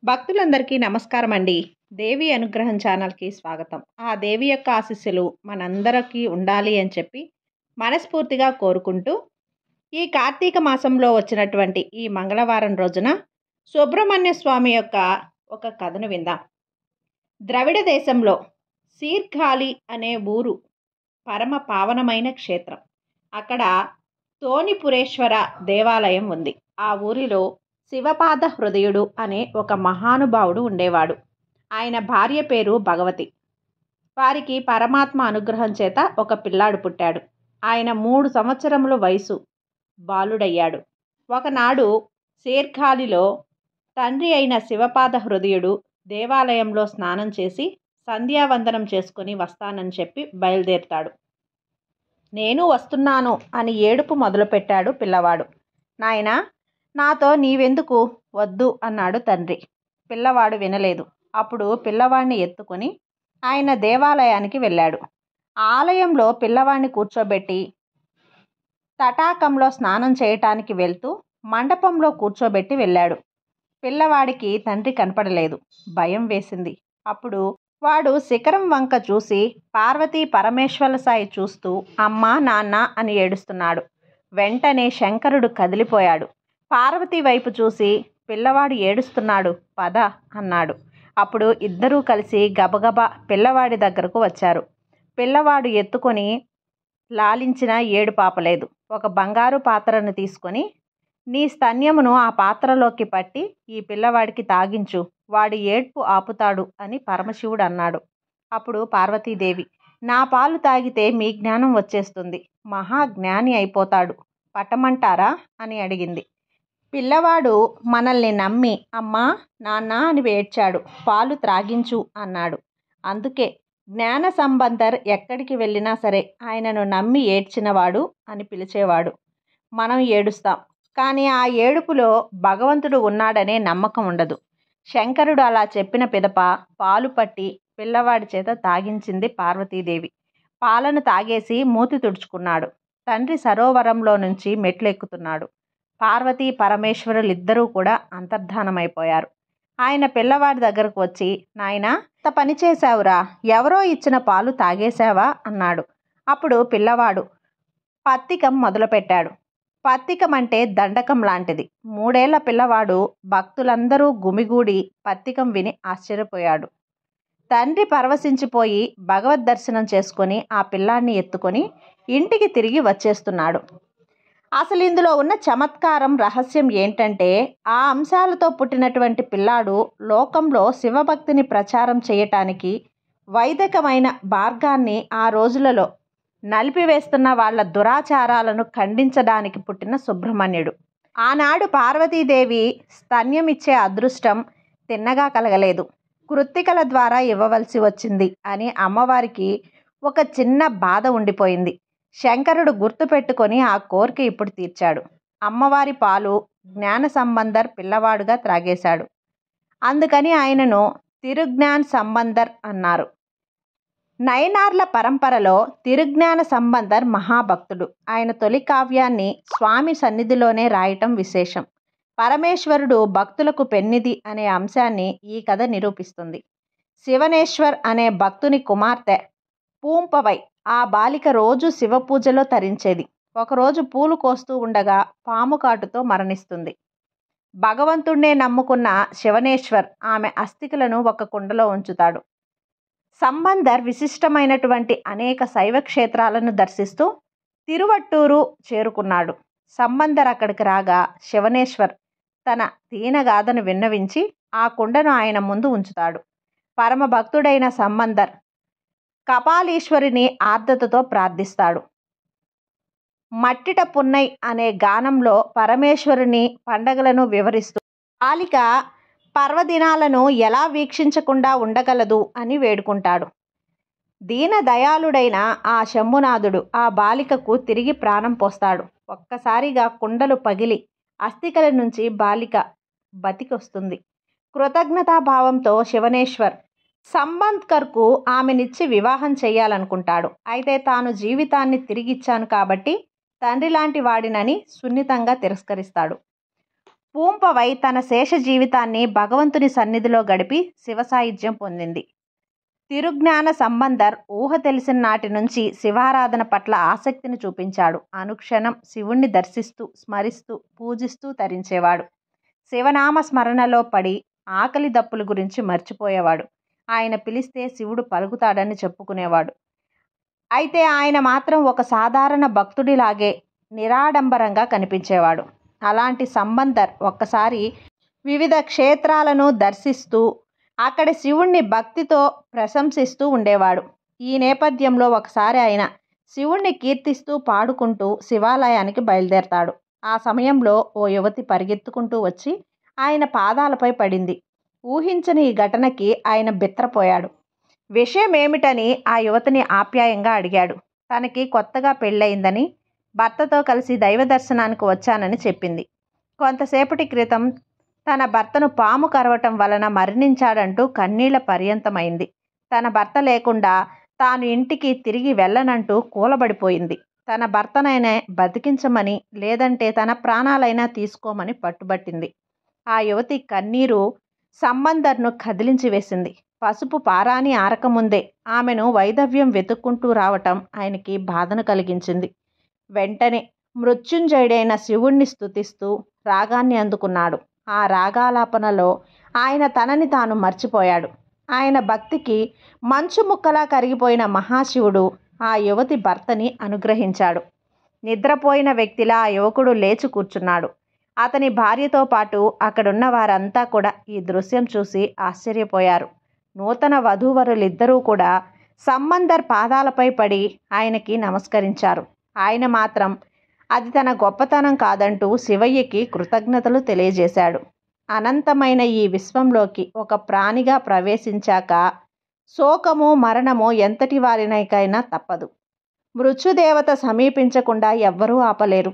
భక్తులందరికీ నమస్కారం అండి. దేవి అనుగ్రహం ఛానల్‌కి స్వాగతం. ఆ దేవి యొక్క ఆశీస్సులు మనందరికీ ఉండాలి అని చెప్పి మనస్ఫూర్తిగా కోరుకుంటూ, ఈ కార్తీక మాసంలో వచ్చినటువంటి ఈ మంగళవారం రోజున సుబ్రహ్మణ్య స్వామి యొక్క ఒక కథను విందాం. ద్రవిడ దేశంలో సీర్ఘాలి అనే ఊరు పరమ పావనమైన క్షేత్రం. అక్కడ తోణిపురేశ్వర దేవాలయం ఉంది. ఆ ఊరిలో శివపాద హృదయుడు అనే ఒక మహానుభావుడు ఉండేవాడు. ఆయన భార్య పేరు భగవతి. వారికి పరమాత్మ అనుగ్రహం చేత ఒక పిల్లాడు పుట్టాడు. ఆయన 3 సంవత్సరముల వయసు బాలుడయ్యాడు. ఒకనాడు శీర్ఘాలిలో తండ్రి అయిన శివపాద హృదయుడు దేవాలయంలో స్నానం చేసి సంధ్యావందనం చేసుకుని వస్తానని చెప్పి బయలుదేరుతాడు. నేను వస్తున్నాను అని ఏడుపు మొదలుపెట్టాడు పిల్లవాడు. నాయనా, నాతో నీవెందుకు? వద్దు అన్నాడు తండ్రి. పిల్లవాడు వినలేదు. అప్పుడు పిల్లవాడిని ఎత్తుకుని ఆయన దేవాలయానికి వెళ్ళాడు. ఆలయంలో పిల్లవాడిని కూర్చోబెట్టి తటాకంలో స్నానం చేయటానికి వెళ్తూ మండపంలో కూర్చోబెట్టి వెళ్ళాడు. పిల్లవాడికి తండ్రి కనపడలేదు. భయం వేసింది. అప్పుడు వాడు శిఖరం వంక చూసి పార్వతీ పరమేశ్వర సాయి చూస్తూ అమ్మా నాన్న అని ఏడుస్తున్నాడు. వెంటనే శంకరుడు కదిలిపోయాడు. పార్వతి వైపు చూసి పిల్లవాడు ఏడుస్తున్నాడు, పద అన్నాడు. అప్పుడు ఇద్దరూ కలిసి గబగబా పిల్లవాడి దగ్గరకు వచ్చారు. పిల్లవాడు ఎత్తుకొని లాలించిన ఏడు పాపలేదు. ఒక బంగారు పాత్రను తీసుకొని నీ స్తన్యమును ఆ పాత్రలోకి పట్టి ఈ పిల్లవాడికి తాగించు, వాడి ఏడ్పు ఆపుతాడు అని పరమశివుడు అన్నాడు. అప్పుడు పార్వతీదేవి, నా పాలు తాగితే మీ జ్ఞానం వచ్చేస్తుంది, మహాజ్ఞాని అయిపోతాడు, పట్టమంటారా అని అడిగింది. పిల్లవాడు మనల్ని నమ్మి అమ్మా నాన్న అని ఏడ్చాడు. పాలు త్రాగించు అన్నాడు. అందుకే జ్ఞాన సంబంధర్ ఎక్కడికి వెళ్ళినా సరే ఆయనను నమ్మి ఏడ్చినవాడు అని పిలిచేవాడు. మనం ఏడుస్తాం, కానీ ఆ ఏడుపులో భగవంతుడు ఉన్నాడనే నమ్మకం ఉండదు. శంకరుడు అలా చెప్పిన పిదప పాలు పట్టి పిల్లవాడి చేత తాగించింది పార్వతీదేవి. పాలను తాగేసి మూతి తుడుచుకున్నాడు. తండ్రి సరోవరంలో నుంచి మెట్లు ఎక్కుతున్నాడు. పార్వతీ పరమేశ్వరులిద్దరూ కూడా అంతర్ధానమైపోయారు. ఆయన పిల్లవాడి దగ్గరకు వచ్చి, నాయనా, ఇంత పని చేశావురా, ఎవరో ఇచ్చిన పాలు తాగేశావా అన్నాడు. అప్పుడు పిల్లవాడు పత్తికం మొదలుపెట్టాడు. పత్తికం అంటే దండకం లాంటిది. 3 ఏళ్ల పిల్లవాడు భక్తులందరూ గుమిగూడి పత్తికం విని ఆశ్చర్యపోయాడు. తండ్రి పరవశించిపోయి భగవద్ దర్శనం చేసుకొని ఆ పిల్లాన్ని ఎత్తుకొని ఇంటికి తిరిగి వచ్చేస్తున్నాడు. అసలు ఇందులో ఉన్న చమత్కారం రహస్యం ఏంటంటే, ఆ అంశాలతో పుట్టినటువంటి పిల్లాడు లోకంలో శివభక్తిని ప్రచారం చేయటానికి వైదికమైన మార్గాన్ని ఆ రోజులలో నలిపివేస్తున్న వాళ్ళ దురాచారాలను ఖండించడానికి పుట్టిన సుబ్రహ్మణ్యుడు. ఆనాడు పార్వతీదేవి స్తన్యమిచ్చే అదృష్టం తిన్నగా కలగలేదు, కృత్తికల ద్వారా ఇవ్వవలసి వచ్చింది అని అమ్మవారికి ఒక చిన్న బాధ ఉండిపోయింది. శంకరుడు గుర్తుపెట్టుకొని ఆ కోరిక ఇప్పుడు తీర్చాడు. అమ్మవారి పాలు జ్ఞాన సంబంధర్ పిల్లవాడుగా త్రాగేశాడు. అందుకని ఆయనను తిరుజ్ఞాన సంబంధర్ అన్నారు. నయనార్ల పరంపరలో తిరుజ్ఞాన సంబంధర్ మహాభక్తుడు. ఆయన తొలి కావ్యాన్ని స్వామి సన్నిధిలోనే రాయటం విశేషం. పరమేశ్వరుడు భక్తులకు పెన్నిధి అనే అంశాన్ని ఈ కథ నిరూపిస్తుంది. శివనేశ్వర్ అనే భక్తుని కుమార్తె పూంపవై ఆ బాలిక రోజు శివపూజలో తరించేది. ఒకరోజు పూలు కోస్తూ ఉండగా పాము కాటుతో మరణిస్తుంది. భగవంతుణ్ణే నమ్ముకున్న శివనేశ్వర్ ఆమె అస్థికలను ఒక కుండలో ఉంచుతాడు. సంబంధర్ విశిష్టమైనటువంటి అనేక శైవ క్షేత్రాలను దర్శిస్తూ తిరువట్టూరు చేరుకున్నాడు. సంబంధర్ అక్కడికి రాగా శివనేశ్వర్ తన దీనగాథను విన్నవించి ఆ కుండను ఆయన ముందు ఉంచుతాడు. పరమ భక్తుడైన సంబంధర్ కపాలీశ్వరిని ఆర్ద్రతతో ప్రార్థిస్తాడు. మట్టిట పున్నై అనే గానంలో పరమేశ్వరుని పండగలను వివరిస్తూ బాలిక పర్వదినాలను ఎలా వీక్షించకుండా ఉండగలదు అని వేడుకుంటాడు. దీన దయాళుడైన ఆ శంభునాథుడు ఆ బాలికకు తిరిగి ప్రాణం పోస్తాడు. ఒక్కసారిగా కుండలు పగిలి అస్థికల నుంచి బాలిక బతికొస్తుంది. కృతజ్ఞతాభావంతో శివనేశ్వర్ సంబంధ్కర్కు ఆమెనిచ్చి వివాహం చేయాలనుకుంటాడు. అయితే తాను జీవితాన్ని తిరిగిచ్చాను కాబట్టి తండ్రి లాంటి వాడినని సున్నితంగా తిరస్కరిస్తాడు. పూంపవై తన శేష జీవితాన్ని భగవంతుని సన్నిధిలో గడిపి శివసాయుధ్యం పొందింది. తిరుజ్ఞాన సంబంధర్ ఊహ తెలిసిన నాటి నుంచి శివారాధన పట్ల ఆసక్తిని చూపించాడు. అనుక్షణం శివుణ్ణి దర్శిస్తూ, స్మరిస్తూ, పూజిస్తూ తరించేవాడు. శివనామ స్మరణలో పడి ఆకలి దప్పుల గురించి మర్చిపోయేవాడు. ఆయన పిలిస్తే శివుడు పలుకుతాడని చెప్పుకునేవాడు. అయితే ఆయన మాత్రం ఒక సాధారణ భక్తుడిలాగే నిరాడంబరంగా కనిపించేవాడు. అలాంటి సంబంధర్ ఒక్కసారి వివిధ క్షేత్రాలను దర్శిస్తూ అక్కడి శివుణ్ణి భక్తితో ప్రశంసిస్తూ ఉండేవాడు. ఈ నేపథ్యంలో ఒకసారి ఆయన శివుణ్ణి కీర్తిస్తూ పాడుకుంటూ శివాలయానికి బయలుదేరతాడు. ఆ సమయంలో ఓ యువతి పరిగెత్తుకుంటూ వచ్చి ఆయన పాదాలపై పడింది. ఊహించని ఈ ఘటనకి ఆయన బిత్తరపోయాడు. విషయం ఏమిటని ఆ యువతిని ఆప్యాయంగా అడిగాడు. తనకి కొత్తగా పెళ్ళయిందని, భర్తతో కలిసి దైవ దర్శనానికి వచ్చానని చెప్పింది. కొంతసేపటి క్రితం తన భర్తను పాము కరవటం వలన మరణించాడంటూ కన్నీళ్ల పర్యంతమైంది. తన భర్త లేకుండా తాను ఇంటికి తిరిగి వెళ్ళనంటూ కూలబడిపోయింది. తన భర్తనైనా బతికించమని, లేదంటే తన ప్రాణాలైనా తీసుకోమని పట్టుబట్టింది. ఆ యువతి కన్నీరు సంబంధర్ను కదిలించి వేసింది. పసుపు పారాని ఆరకముందే ఆమెను వైధవ్యం వెతుక్కుంటూ రావటం ఆయనకి బాధను కలిగించింది. వెంటనే మృత్యుంజయుడైన శివుణ్ణి స్తుతిస్తూ రాగాన్ని అందుకున్నాడు. ఆ రాగాలాపనలో ఆయన తనని తాను మర్చిపోయాడు. ఆయన భక్తికి మంచు ముక్కలా కరిగిపోయిన మహాశివుడు ఆ యువతి భర్తని అనుగ్రహించాడు. నిద్రపోయిన వ్యక్తిలా ఆ యువకుడు లేచి కూర్చున్నాడు. అతని భార్యతో పాటు అక్కడున్న వారంతా కూడా ఈ దృశ్యం చూసి ఆశ్చర్యపోయారు. నూతన వధూవరులిద్దరూ కూడా సంబంధర్ పాదాలపై పడి ఆయనకి నమస్కరించారు. ఆయన మాత్రం అది తన గొప్పతనం కాదంటూ శివయ్యకి కృతజ్ఞతలు తెలియజేశాడు. అనంతమైన ఈ విశ్వంలోకి ఒక ప్రాణిగా ప్రవేశించాక శోకము, మరణము ఎంతటి వారినైకైనా తప్పదు. మృత్యుదేవత సమీపించకుండా ఎవ్వరూ ఆపలేరు.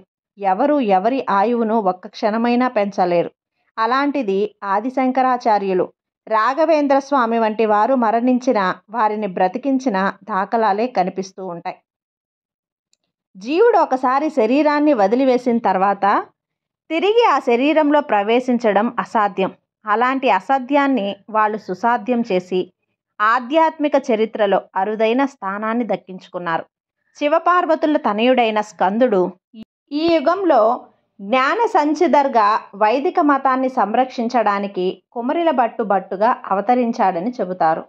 ఎవరి ఆయువును ఒక్క క్షణమైనా పెంచలేరు. అలాంటిది ఆదిశంకరాచార్యులు, రాఘవేంద్ర స్వామి వంటి వారు మరణించిన వారిని బ్రతికించిన దాఖలాలే కనిపిస్తూ ఉంటాయి. జీవుడు ఒకసారి శరీరాన్ని వదిలివేసిన తర్వాత తిరిగి ఆ శరీరంలో ప్రవేశించడం అసాధ్యం. అలాంటి అసాధ్యాన్ని వాళ్ళు సుసాధ్యం చేసి ఆధ్యాత్మిక చరిత్రలో అరుదైన స్థానాన్ని దక్కించుకున్నారు. శివపార్వతుల తనయుడైన స్కందుడు ఈ యుగంలో జ్ఞాన సంచిదర్గా వైదిక మతాన్ని సంరక్షించడానికి కుమరిల భట్టుగా అవతరించాడని చెబుతారు.